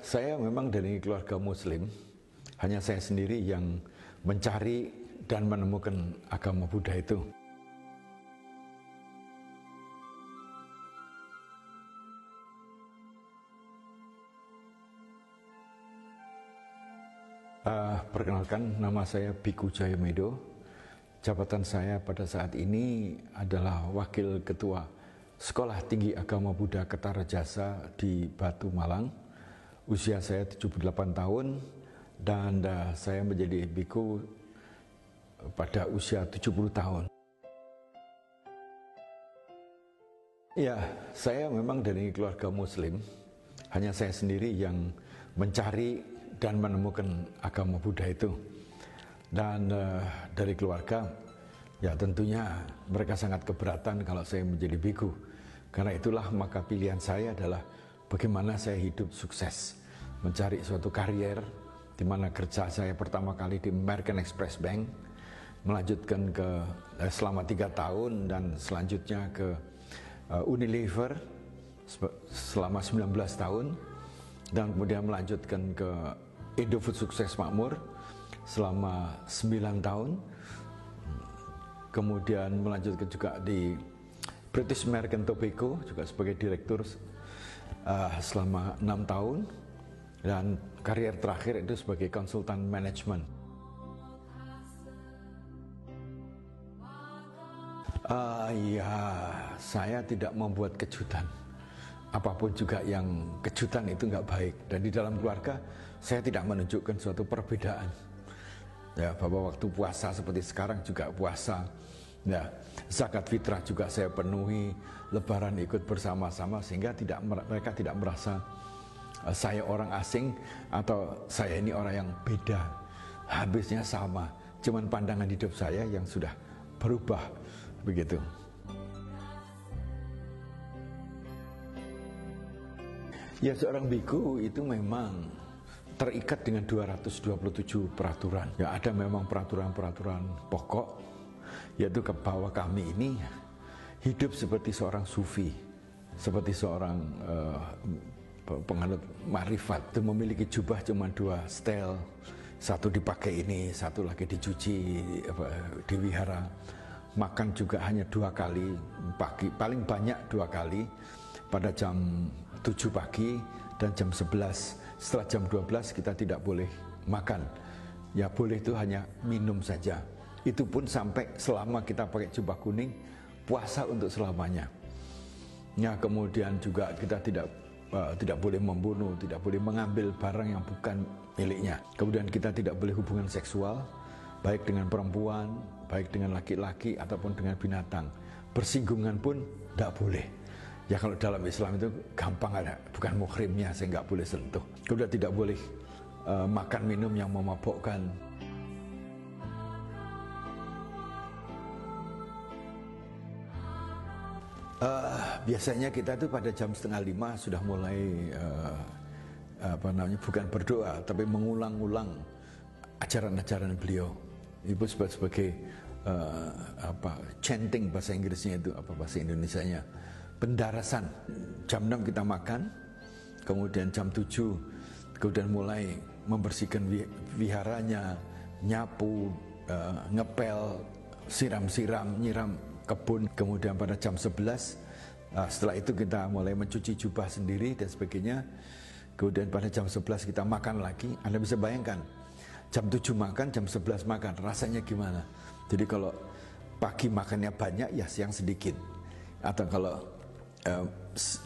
saya memang dari keluarga Muslim. Hanya saya sendiri yang mencari dan menemukan agama Buddha itu. Perkenalkan, nama saya Bhikkhu Jayamedo. Jabatan saya pada saat ini adalah Wakil Ketua Sekolah Tinggi Agama Buddha Kertarejasa di Batu, Malang. Usia saya 78 tahun dan saya menjadi bhikkhu pada usia 70 tahun. Ya, saya memang dari keluarga Muslim. Hanya saya sendiri yang mencari dan menemukan agama Buddha itu. Dan dari keluarga, ya tentunya mereka sangat keberatan kalau saya menjadi bhikkhu. Karena itulah maka pilihan saya adalah bagaimana saya hidup sukses, mencari suatu karier, di mana kerja saya pertama kali di American Express Bank, melanjutkan ke selama 3 tahun dan selanjutnya ke Unilever selama 19 tahun, dan kemudian melanjutkan ke Indofood Sukses Makmur selama 9 tahun, kemudian melanjutkan juga di British American Tobacco juga sebagai direktur selama 6 tahun, dan karier terakhir itu sebagai konsultan manajemen. Ya, saya tidak membuat kejutan. Apapun juga yang kejutan itu nggak baik. Dan di dalam keluarga saya tidak menunjukkan suatu perbedaan. Ya, bahwa waktu puasa seperti sekarang juga puasa. Ya, zakat fitrah juga saya penuhi, lebaran ikut bersama-sama, sehingga mereka tidak merasa saya orang asing atau saya ini orang yang beda. Habisnya sama, cuman pandangan hidup saya yang sudah berubah begitu. Ya, seorang bhikkhu itu memang terikat dengan 227 peraturan. Ya, ada memang peraturan-peraturan pokok, yaitu bahwa kami ini hidup seperti seorang sufi, seperti seorang penganut marifat. Itu memiliki jubah cuma 2 setel, satu dipakai ini, satu lagi dicuci di wihara. Makan juga hanya 2 kali pagi, paling banyak 2 kali, pada jam 7 pagi dan jam 11. Setelah jam 12 kita tidak boleh makan. Ya, boleh itu hanya minum saja. Itu pun sampai selama kita pakai jubah kuning, puasa untuk selamanya. Ya, kemudian juga kita tidak boleh membunuh, tidak boleh mengambil barang yang bukan miliknya. Kemudian kita tidak boleh hubungan seksual, baik dengan perempuan, baik dengan laki-laki ataupun dengan binatang. Bersinggungan pun tidak boleh. Ya, kalau dalam Islam itu gampang, ada bukan muhrimnya, saya nggak boleh sentuh. Kemudian tidak boleh makan minum yang memabukkan. Biasanya kita tuh pada jam 4:30 sudah mulai bukan berdoa, tapi mengulang-ulang ajaran-ajaran beliau. Itu sebagai chanting bahasa Inggrisnya, itu apa bahasa Indonesianya, pendarasan. Jam 6 kita makan, kemudian jam 7 kemudian mulai membersihkan wiharanya, nyapu, ngepel, siram-siram, nyiram kebun. Kemudian pada jam 11 setelah itu kita mulai mencuci jubah sendiri dan sebagainya. Kemudian pada jam 11 kita makan lagi. Anda bisa bayangkan, jam 7 makan, jam 11 makan, rasanya gimana? Jadi kalau pagi makannya banyak, ya siang sedikit. Atau kalau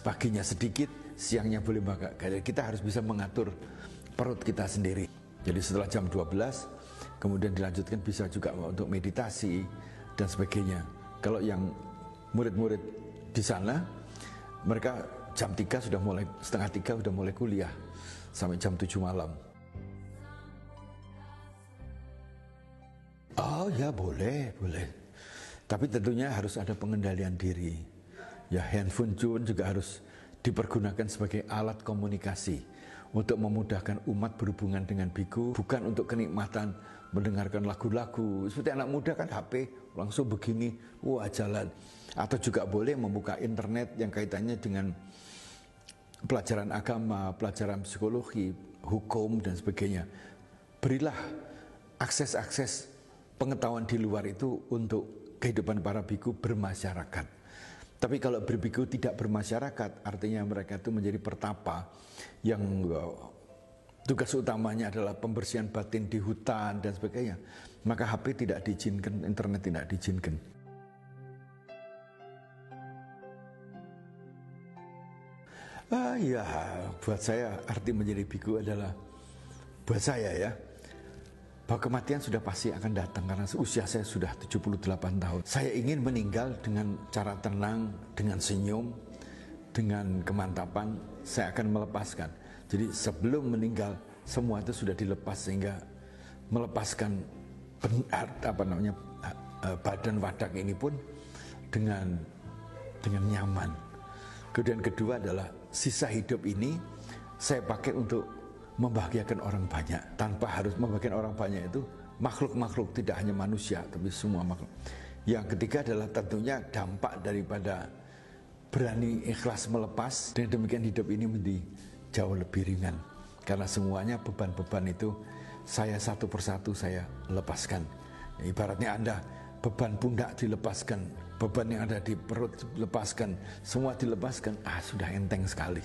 paginya sedikit, siangnya boleh makan. Jadi kita harus bisa mengatur perut kita sendiri. Jadi setelah jam 12, kemudian dilanjutkan bisa juga untuk meditasi dan sebagainya. Kalau yang murid-murid di sana, mereka jam 3 sudah mulai, setengah 3 sudah mulai kuliah sampai jam 7 malam. Oh ya, boleh. Tapi tentunya harus ada pengendalian diri. Ya, handphone juga harus dipergunakan sebagai alat komunikasi untuk memudahkan umat berhubungan dengan bhikkhu, bukan untuk kenikmatan mendengarkan lagu-lagu. Seperti anak muda kan HP langsung begini, wah jalan. Atau juga boleh membuka internet yang kaitannya dengan pelajaran agama, pelajaran psikologi, hukum dan sebagainya. Berilah akses-akses pengetahuan di luar itu untuk kehidupan para biku bermasyarakat. Tapi kalau berbiku tidak bermasyarakat, artinya mereka itu menjadi pertapa yang tugas utamanya adalah pembersihan batin di hutan dan sebagainya, maka HP tidak diizinkan, internet tidak diizinkan. Ya, buat saya arti menjadi biku adalah, buat saya ya, bahwa kematian sudah pasti akan datang karena usia saya sudah 78 tahun. Saya ingin meninggal dengan cara tenang, dengan senyum, dengan kemantapan. Saya akan melepaskan. Jadi sebelum meninggal semua itu sudah dilepas, sehingga melepaskan badan wadak ini pun dengan nyaman. Kemudian kedua adalah sisa hidup ini saya pakai untuk membahagiakan orang banyak, tanpa harus membahagiakan orang banyak itu makhluk-makhluk, tidak hanya manusia tapi semua makhluk. Yang ketiga adalah tentunya dampak daripada berani ikhlas melepas, dan demikian hidup ini menjadi jauh lebih ringan karena semuanya beban-beban itu saya satu persatu saya lepaskan. Ibaratnya Anda beban pundak dilepaskan, beban yang ada di perut dilepaskan, semua dilepaskan, sudah enteng sekali.